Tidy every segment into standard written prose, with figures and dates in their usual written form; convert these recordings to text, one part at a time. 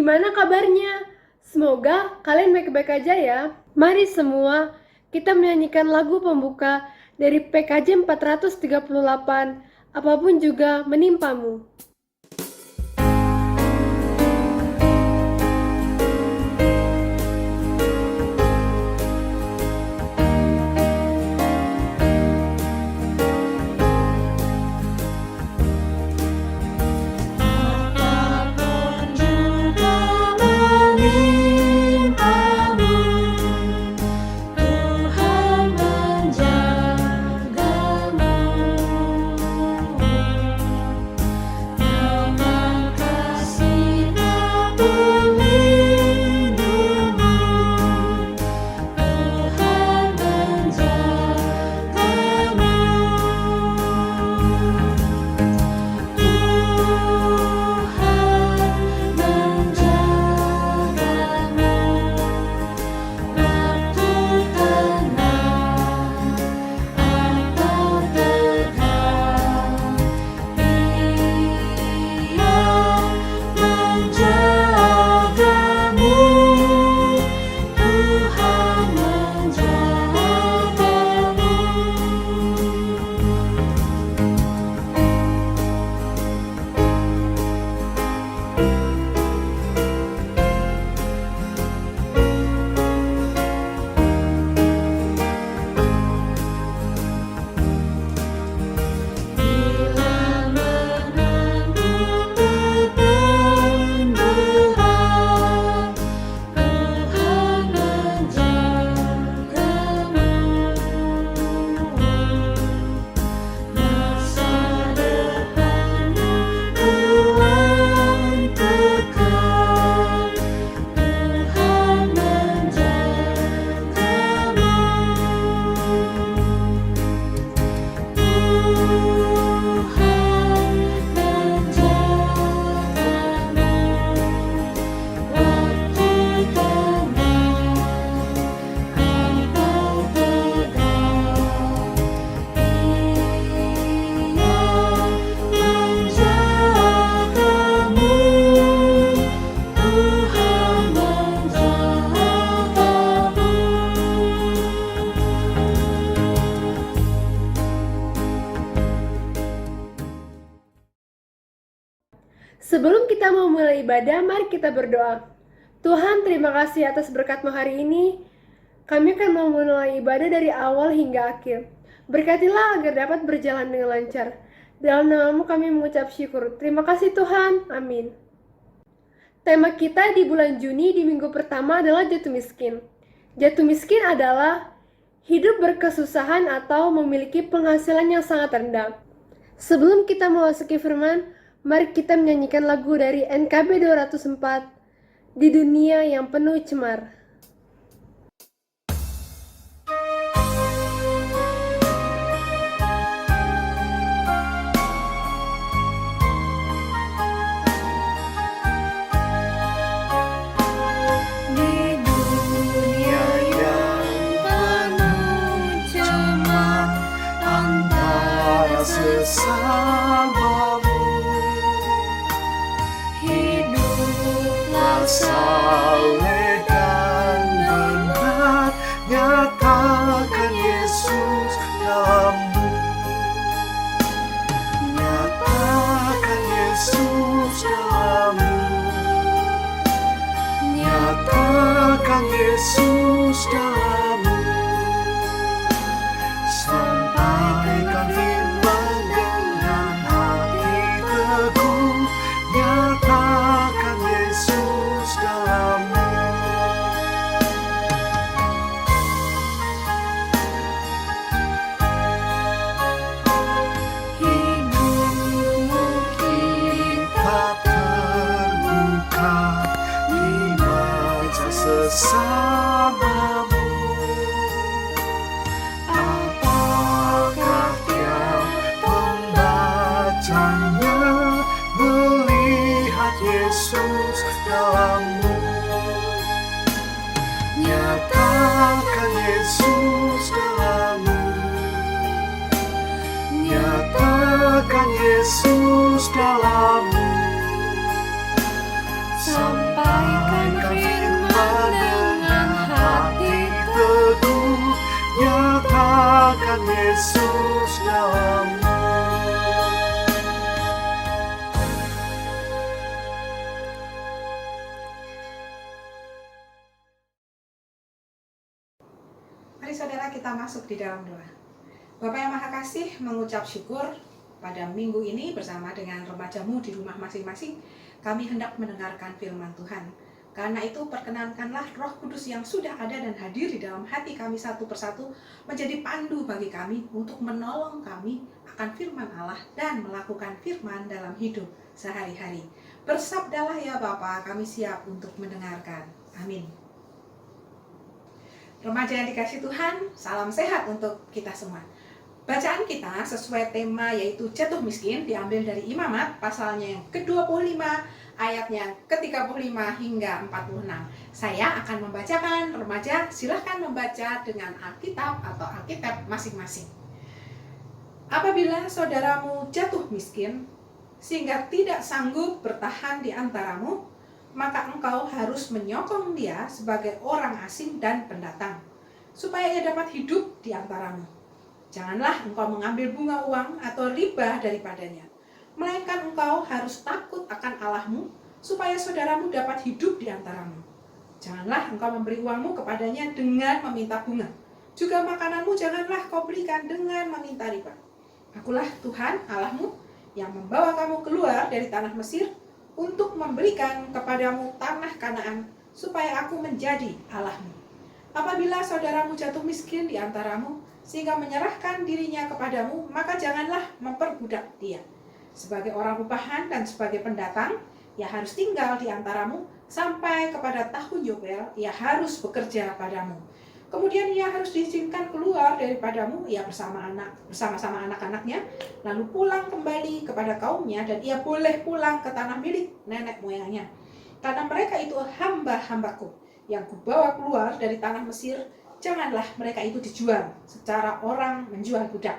Gimana kabarnya? Semoga kalian baik-baik aja ya. Mari semua kita menyanyikan lagu pembuka dari PKJ 438, apapun juga menimpamu. Sebelum kita memulai ibadah, mari kita berdoa. Tuhan, terima kasih atas berkat-Mu hari ini. Kami akan memulai ibadah dari awal hingga akhir. Berkatilah agar dapat berjalan dengan lancar. Dalam nama-Mu kami mengucap syukur. Terima kasih Tuhan. Amin. Tema kita di bulan Juni di minggu pertama adalah jatuh miskin. Jatuh miskin adalah hidup berkesusahan atau memiliki penghasilan yang sangat rendah. Sebelum kita memasuki firman, mari kita menyanyikan lagu dari NKB 204, Di Dunia Yang Penuh Cemar. Sesamamu, hiduplah saleh dan benar, nyatakan Yesus dalammu, nyatakan Yesus dalammu, nyatakan Yesus dalammu, sampaikan firman dengan hati teguh, nyatakan Yesus dalammu. Hidupmu kita terbuka di mata sesamamu. Apakah tiap pembacanya melihat Yesus dalammu? Nyatakan Yesus dalammu, Yesus dalammu, sampai Nyatakan Yesus dalammu. Mari saudara kita masuk di dalam doa. Bapa yang Maha Kasih, mengucap syukur pada minggu ini bersama dengan remajamu di rumah masing-masing, kami hendak mendengarkan firman Tuhan. Karena itu perkenankanlah Roh Kudus yang sudah ada dan hadir di dalam hati kami satu persatu menjadi pandu bagi kami untuk menolong kami akan firman Allah dan melakukan firman dalam hidup sehari-hari. Bersabdalah ya Bapa, kami siap untuk mendengarkan. Amin. Remaja yang dikasih Tuhan, salam sehat untuk kita semua. Bacaan kita sesuai tema yaitu jatuh miskin diambil dari Imamat pasalnya yang ke-25 ayatnya ke-35 hingga 46. Saya akan membacakan, remaja silahkan membaca dengan Alkitab atau Alkitab masing-masing. Apabila saudaramu jatuh miskin sehingga tidak sanggup bertahan di antaramu, maka engkau harus menyokong dia sebagai orang asing dan pendatang, supaya ia dapat hidup di antaramu. Janganlah engkau mengambil bunga uang atau riba daripadanya, melainkan engkau harus takut akan Allahmu, supaya saudaramu dapat hidup di antaramu. Janganlah engkau memberi uangmu kepadanya dengan meminta bunga. Juga makananmu janganlah kau belikan dengan meminta riba. Akulah Tuhan Allahmu yang membawa kamu keluar dari tanah Mesir, untuk memberikan kepadamu tanah Kanaan, supaya aku menjadi Allahmu. Apabila saudaramu jatuh miskin di antaramu, sehingga menyerahkan dirinya kepadamu, maka janganlah memperbudak dia. Sebagai orang upahan dan sebagai pendatang, ia harus tinggal di antaramu, sampai kepada tahun Yobel, ia harus bekerja padamu. Kemudian ia harus diizinkan keluar daripadamu, ia bersama-sama anak-anaknya, lalu pulang kembali kepada kaumnya, dan ia boleh pulang ke tanah milik nenek moyangnya. Karena mereka itu hamba-hambaku, yang kubawa keluar dari tanah Mesir. Janganlah mereka itu dijual secara orang menjual budak.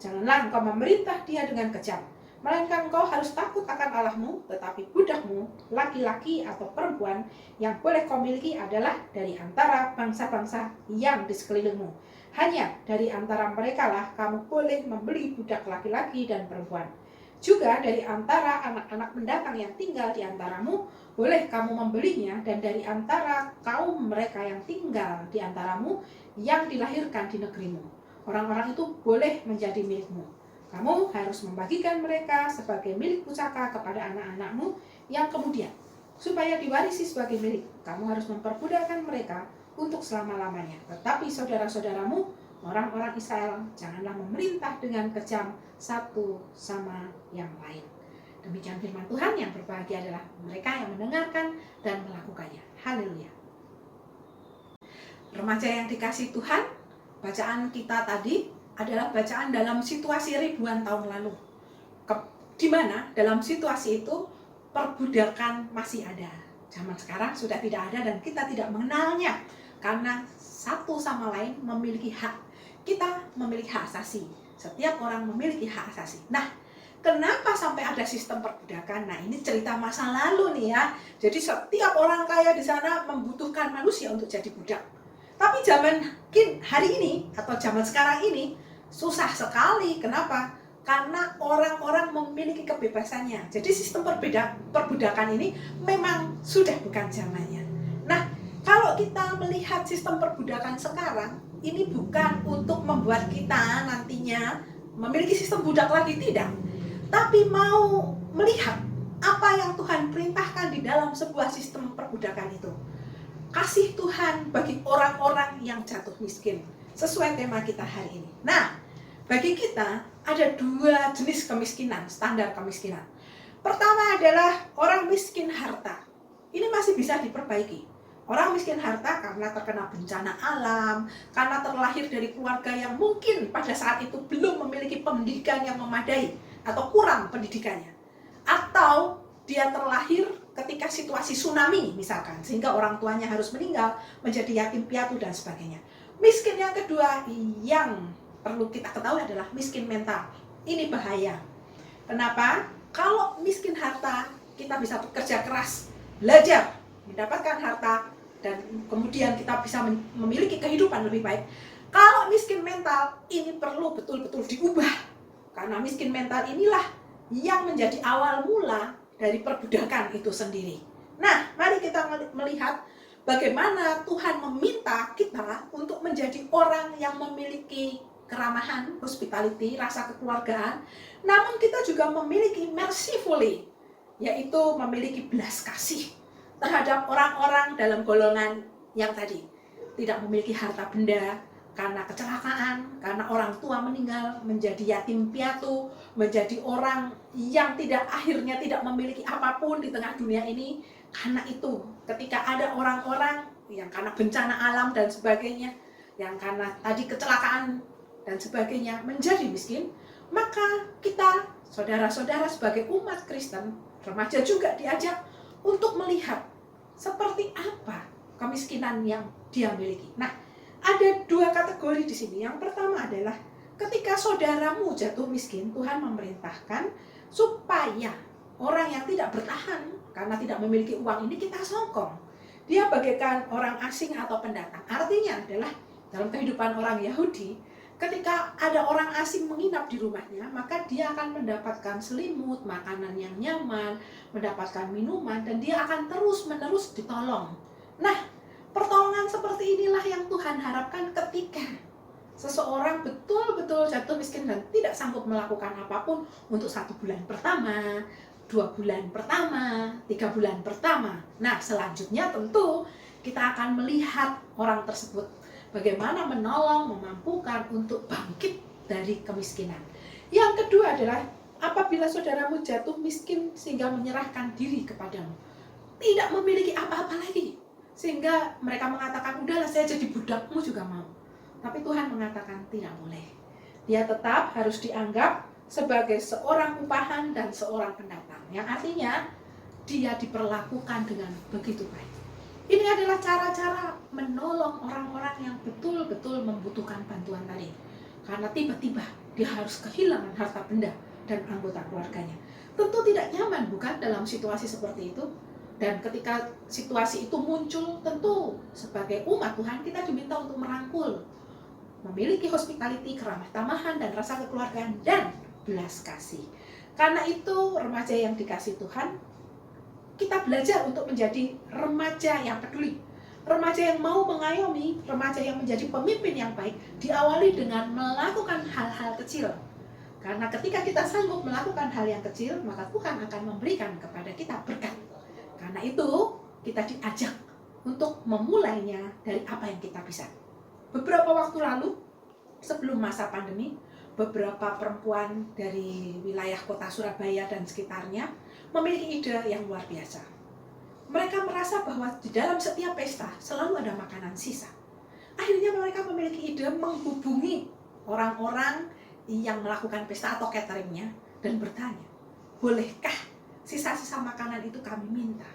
Janganlah engkau memerintah dia dengan kejam, melainkan engkau harus takut akan Allahmu, tetapi budakmu, laki-laki atau perempuan, yang boleh kau miliki adalah dari antara bangsa-bangsa yang di sekelilingmu. Hanya dari antara mereka lah kamu boleh membeli budak laki-laki dan perempuan. Juga dari antara anak-anak pendatang yang tinggal di antaramu, boleh kamu membelinya, dan dari antara kaum mereka yang tinggal di antaramu, yang dilahirkan di negerimu. Orang-orang itu boleh menjadi milikmu. Kamu harus membagikan mereka sebagai milik pusaka kepada anak-anakmu yang kemudian, supaya diwarisi sebagai milik. Kamu harus memperbudakkan mereka untuk selama-lamanya. Tetapi saudara-saudaramu, orang-orang Israel, janganlah memerintah dengan kejam satu sama yang lain. Demikian firman Tuhan. Yang berbahagia adalah mereka yang mendengarkan dan melakukannya. Haleluya. Remaja yang dikasih Tuhan, bacaan kita tadi adalah bacaan dalam situasi ribuan tahun lalu, di mana dalam situasi itu perbudakan masih ada. Zaman sekarang sudah tidak ada dan kita tidak mengenalnya, karena satu sama lain memiliki hak. Kita memiliki hak asasi. Setiap orang memiliki hak asasi. Nah, kenapa sampai ada sistem perbudakan? Nah, ini cerita masa lalu nih ya. Jadi setiap orang kaya di sana membutuhkan manusia untuk jadi budak. Tapi zaman hari ini atau zaman sekarang ini susah sekali. Kenapa? Karena orang-orang memiliki kebebasannya. Jadi sistem perbudakan ini memang sudah bukan zamannya. Nah, kalau kita melihat sistem perbudakan sekarang, ini bukan untuk membuat kita nantinya memiliki sistem budak lagi, tidak. Tapi mau melihat apa yang Tuhan perintahkan di dalam sebuah sistem perbudakan itu. Kasih Tuhan bagi orang-orang yang jatuh miskin, sesuai tema kita hari ini. Nah, bagi kita ada dua jenis kemiskinan, standar kemiskinan. Pertama adalah orang miskin harta. Ini masih bisa diperbaiki. Orang miskin harta karena terkena bencana alam, karena terlahir dari keluarga yang mungkin pada saat itu belum memiliki pendidikan yang memadai atau kurang pendidikannya. Atau dia terlahir ketika situasi tsunami misalkan, sehingga orang tuanya harus meninggal, menjadi yatim piatu dan sebagainya. Miskin yang kedua yang perlu kita ketahui adalah miskin mental. Ini bahaya. Kenapa? Kalau miskin harta, kita bisa bekerja keras, belajar, mendapatkan harta, dan kemudian kita bisa memiliki kehidupan lebih baik. Kalau miskin mental, ini perlu betul-betul diubah. Karena miskin mental inilah yang menjadi awal mula dari perbudakan itu sendiri. Nah, mari kita melihat bagaimana Tuhan meminta kita untuk menjadi orang yang memiliki keramahan, hospitality, rasa kekeluargaan. Namun kita juga memiliki mercifully, yaitu memiliki belas kasih terhadap orang-orang dalam golongan yang tadi. Tidak memiliki harta benda karena kecelakaan, karena orang tua meninggal, menjadi yatim piatu, menjadi orang yang akhirnya tidak memiliki apapun di tengah dunia ini. Karena itu, ketika ada orang-orang yang karena bencana alam dan sebagainya, yang karena tadi kecelakaan dan sebagainya menjadi miskin, maka kita, saudara-saudara sebagai umat Kristen, remaja juga diajak untuk melihat seperti apa kemiskinan yang dia miliki. Nah, ada dua kategori di sini. Yang pertama adalah ketika saudaramu jatuh miskin, Tuhan memerintahkan supaya orang yang tidak bertahan karena tidak memiliki uang ini kita sokong. Dia bagaikan orang asing atau pendatang. Artinya adalah dalam kehidupan orang Yahudi, ketika ada orang asing menginap di rumahnya, maka dia akan mendapatkan selimut, makanan yang nyaman, mendapatkan minuman, dan dia akan terus-menerus ditolong. Nah, pertolongan seperti inilah yang Tuhan harapkan ketika seseorang betul-betul jatuh miskin dan tidak sanggup melakukan apapun untuk 1 bulan pertama, 2 bulan pertama, 3 bulan pertama. Nah, selanjutnya tentu kita akan melihat orang tersebut bagaimana menolong, memampukan untuk bangkit dari kemiskinan. Yang kedua adalah apabila saudaramu jatuh miskin sehingga menyerahkan diri kepadamu, tidak memiliki apa-apa lagi, sehingga mereka mengatakan, udahlah saya jadi budakmu juga mau. Tapi Tuhan mengatakan tidak boleh. Dia tetap harus dianggap sebagai seorang upahan dan seorang pendatang. Yang artinya dia diperlakukan dengan begitu baik. Ini adalah cara-cara menolong orang-orang yang betul-betul membutuhkan bantuan tadi. Karena tiba-tiba dia harus kehilangan harta benda dan anggota keluarganya. Tentu tidak nyaman, bukan, dalam situasi seperti itu? Dan ketika situasi itu muncul, tentu sebagai umat Tuhan kita diminta untuk merangkul, memiliki hospitality, keramah tamahan, dan rasa kekeluargaan, dan belas kasih. Karena itu, remaja yang dikasih Tuhan, kita belajar untuk menjadi remaja yang peduli, remaja yang mau mengayomi, remaja yang menjadi pemimpin yang baik, diawali dengan melakukan hal-hal kecil. Karena ketika kita sanggup melakukan hal yang kecil, maka Tuhan akan memberikan kepada kita berkat. Karena itu, kita diajak untuk memulainya dari apa yang kita bisa. Beberapa waktu lalu, sebelum masa pandemi, beberapa perempuan dari wilayah kota Surabaya dan sekitarnya memiliki ide yang luar biasa. Mereka merasa bahwa di dalam setiap pesta selalu ada makanan sisa. Akhirnya mereka memiliki ide menghubungi orang-orang yang melakukan pesta atau cateringnya dan bertanya, bolehkah sisa-sisa makanan itu kami minta?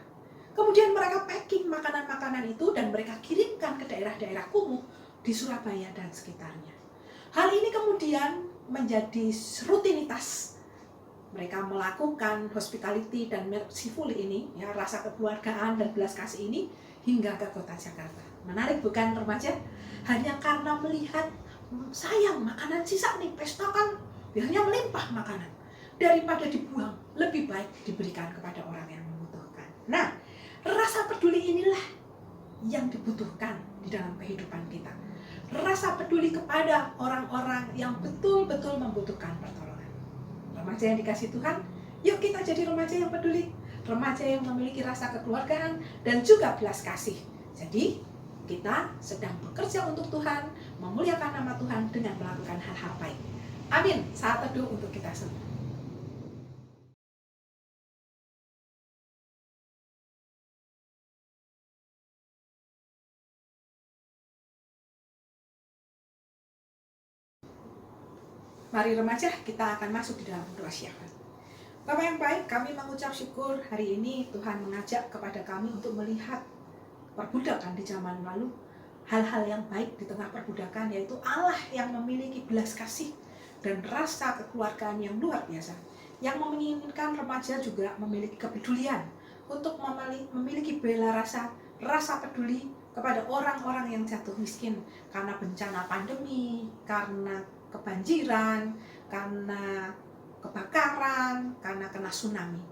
Kemudian mereka packing makanan-makanan itu dan mereka kirimkan ke daerah-daerah kumuh di Surabaya dan sekitarnya. Hal ini kemudian menjadi rutinitas. Mereka melakukan hospitality dan merciful ini, ya, rasa kekeluargaan dan belas kasih ini hingga ke kota Jakarta. Menarik bukan remaja? Hanya karena melihat, sayang makanan sisa nih, pesta kan biasanya melimpah makanan. Daripada dibuang, lebih baik diberikan kepada orang yang membutuhkan. Nah, rasa peduli inilah yang dibutuhkan di dalam kehidupan kita. Rasa peduli kepada orang-orang yang betul-betul membutuhkan pertolongan. Remaja yang dikasih Tuhan, yuk kita jadi remaja yang peduli, remaja yang memiliki rasa kekeluargaan dan juga belas kasih. Jadi kita sedang bekerja untuk Tuhan, memuliakan nama Tuhan dengan melakukan hal-hal baik. Amin. Saat teduh untuk kita semua. Mari remaja, kita akan masuk di dalam doa syafaat. Bapa yang baik, kami mengucap syukur hari ini Tuhan mengajak kepada kami untuk melihat perbudakan di zaman lalu. Hal-hal yang baik di tengah perbudakan, yaitu Allah yang memiliki belas kasih dan rasa kekeluargaan yang luar biasa. Yang menginginkan remaja juga memiliki kepedulian untuk memiliki bela rasa peduli kepada orang-orang yang jatuh miskin karena bencana pandemi, karena kebanjiran, karena kebakaran, karena kena tsunami.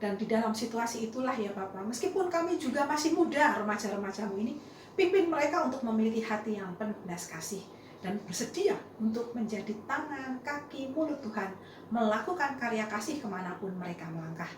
Dan di dalam situasi itulah ya Bapak, meskipun kami juga masih muda, remaja-remajamu ini, pimpin mereka untuk memiliki hati yang penuh belas kasih dan bersedia untuk menjadi tangan, kaki, mulut Tuhan, melakukan karya kasih kemanapun mereka melangkah.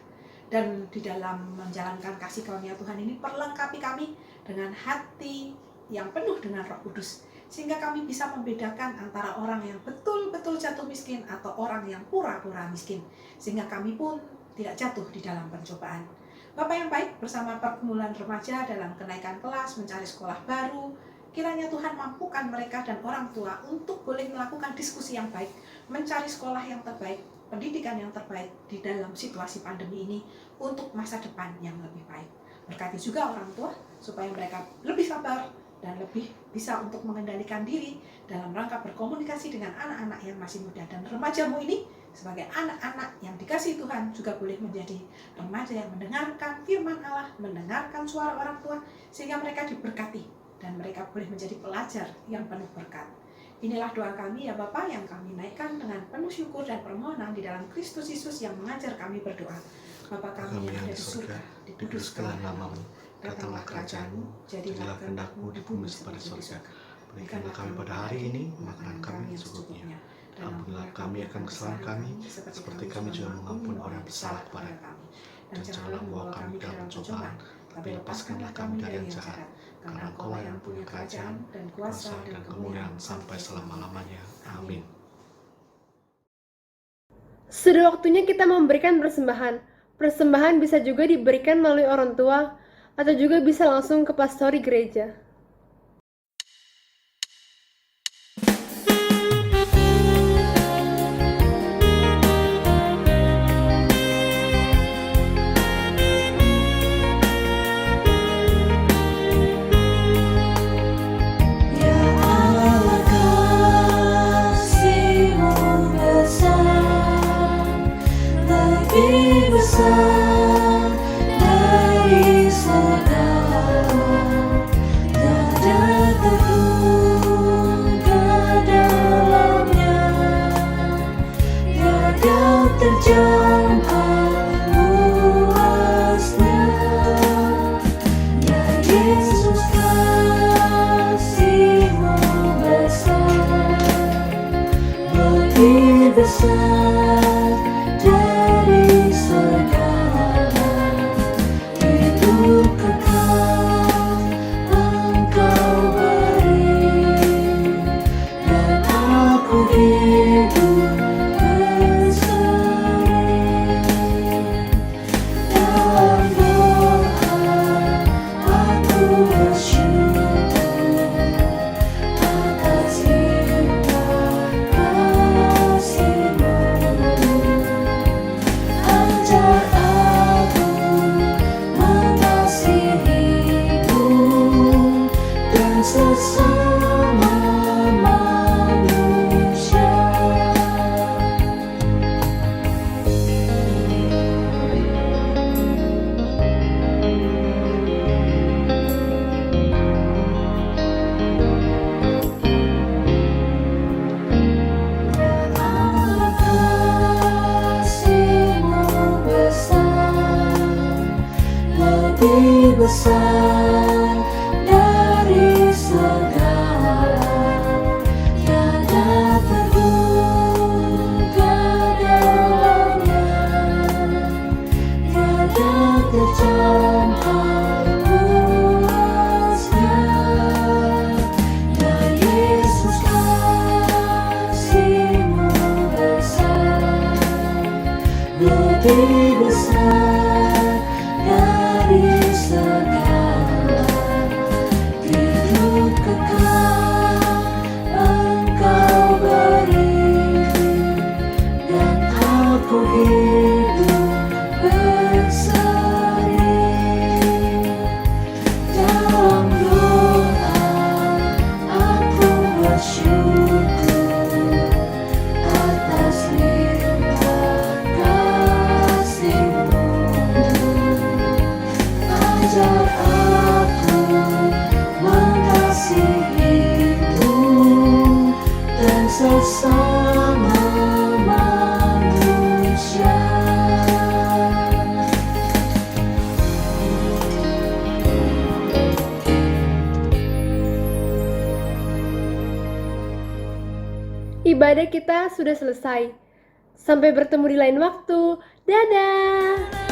Dan di dalam menjalankan kasih karunia Tuhan ini, perlengkapi kami dengan hati yang penuh dengan Roh Kudus, sehingga kami bisa membedakan antara orang yang betul-betul jatuh miskin atau orang yang pura-pura miskin, sehingga kami pun tidak jatuh di dalam pencobaan. Bapak yang baik, bersama pergumulan remaja dalam kenaikan kelas, mencari sekolah baru, kiranya Tuhan mampukan mereka dan orang tua untuk boleh melakukan diskusi yang baik, mencari sekolah yang terbaik, pendidikan yang terbaik di dalam situasi pandemi ini untuk masa depan yang lebih baik. Berkati juga orang tua supaya mereka lebih sabar dan lebih bisa untuk mengendalikan diri dalam rangka berkomunikasi dengan anak-anak yang masih muda. Dan remajamu ini sebagai anak-anak yang dikasihi Tuhan juga boleh menjadi remaja yang mendengarkan firman Allah, mendengarkan suara orang tua, sehingga mereka diberkati dan mereka boleh menjadi pelajar yang penuh berkat. Inilah doa kami ya Bapa yang kami naikkan dengan penuh syukur dan permohonan di dalam Kristus Yesus yang mengajar kami berdoa. Bapa kami yang ada di surga, dikuduskanlah namamu, datanglah kerajaanmu, jadilah kehendak-mu di bumi seperti di surga. Berikanlah kami pada hari ini makanan kami yang secukupnya. Ampunilah kami akan kesalahan kami, seperti kami juga mengampuni orang yang bersalah kepada kami. Dan janganlah membawa kami dalam pencobaan, tapi lepaskanlah kami dari yang jahat. Karena Engkau yang punya kerajaan dan kuasa dan kemuliaan sampai selama-lamanya. Amin. Sudah waktunya kita memberikan persembahan. Persembahan bisa juga diberikan melalui orang tua, atau juga bisa langsung ke pastori gereja. Besar dari segala, tiada terduga dalamnya, tiada terjangkau luasnya. Ya Yesus, kasih-Mu besar, lebih besar dari segala, hidup kekal Engkau beri, dan aku hidup berseri. Dalam doa aku bersyukur atas limpah kasih-Mu. ibadah kita sudah selesai. Sampai bertemu di lain waktu. Dadah!